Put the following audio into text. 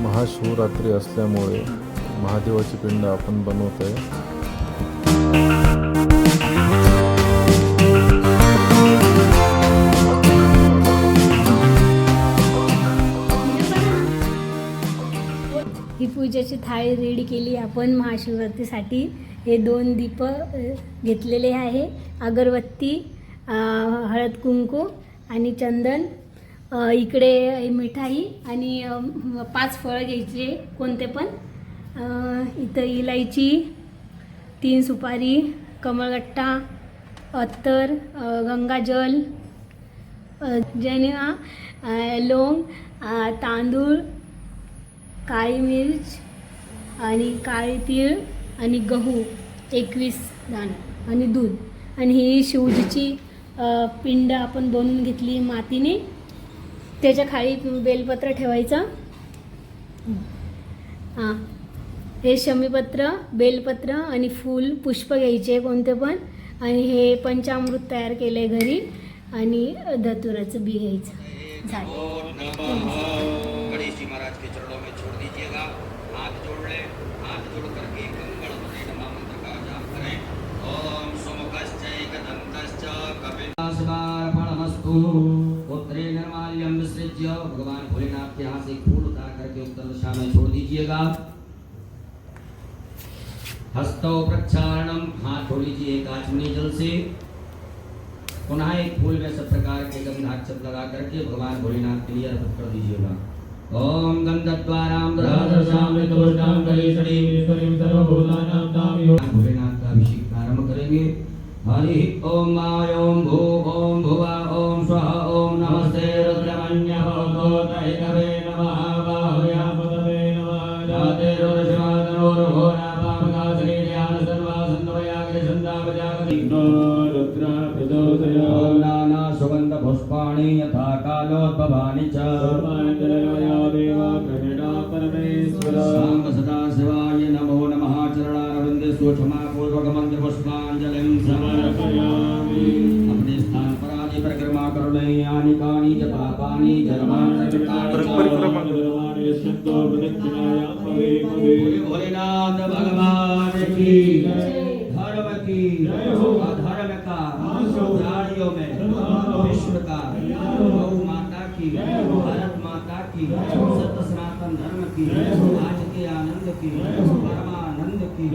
महाशिवरात्री असल्यामुळे महादेवाची पिंड आपण बनवत आहे. ही पूजेची थाळी रेडी केली आपण महाशिवरात्रीसाठी. हे 2 दीप घेतलेले आहे, अगरबत्ती, हळद कुंकू आणि चंदन. इकडे मिठाई आणि 5 फळं घ्यायचे कोणते पण. इथं इलायची, 3 सुपारी, कमळगट्टा, अत्तर, गंगाजल, जैनिवा, लवंग, तांदूळ, काळी मिर्च आणि काळे तीळ आणि गहू 21 दाणे आणि दूध. आणि ही शिवजीची पिंड आपण बनवून घेतली मातीने. त्याच्या खाली बेलपत्र ठेवायचं. हां, हे शमीपत्र, बेलपत्र आणि फूल, पुष्प घ्यायचे कोणते पण. आणि हे पंचामृत तयार केले घरी आणि धतुराचं बी घ्यायचं. झालं. गणेश जी महाराज के चरणों में छोड़ दीजिएगा. हाथ जोड़ ले, हाथ जोड़ करके गणपति नमः मंत्र का जाप करें. ओम सोमकश्च एकदंतश्च कपिलासवार्पणमस्तु. पुत्रे निर्माल्यम विसृज्य भगवान भोलेनाथ के हाथ से एक फूल उतार करके उत्तर दिशा में छोड़ दीजिएगा. हस्तौ प्रक्षालनम, हाथ धो लीजिए एक आचमनी जल से. पुनः एक फूल में सब प्रकार के गंधाक्षत लगा करके भगवान भोलेनाथ के लिए अर्पित कर दीजिएगा. ओम गंधद्वाराम द्रादशामि तुष्टाम कलेशणीम ईश्वरीम सर्वभूतानां दामयो. भोलेनाथ का अभिषेक प्रारंभ करेंगे. हरि ओम आय ओम भू ओम भुवः ओम स्वः ओम नमस्ते रुद्रमन्यः भवतोतैकवे नमः बाहुयापतवे नमः. जाते रुद्रशिवातनोर्घोरा पापकासने ध्यान सर्वासन्वयाग्रछन्दावजागति रुद्र प्रचोदया. ओम नाना सुगंध पुष्पाणि यथा कालोद्भवानि च सर्वान्तरया देवा कृष्णा परमेश्वर. सांब सदा शिवाय नमो नमः. चरणारविंदे सूक्ष्मा पूर्वक मंत्र पुष्पांजलिं समर्पयामि. अपने स्थान पर आदि परिक्रमा करुणे यानि कानि च पापानि जन्मानि भोलेनाथ भगवान की धर्म की अधर्म का प्राणियों में विश्व का गौ माता की भारत माता की सत्य सनातन धर्म की आज के आनंद की परमानंद की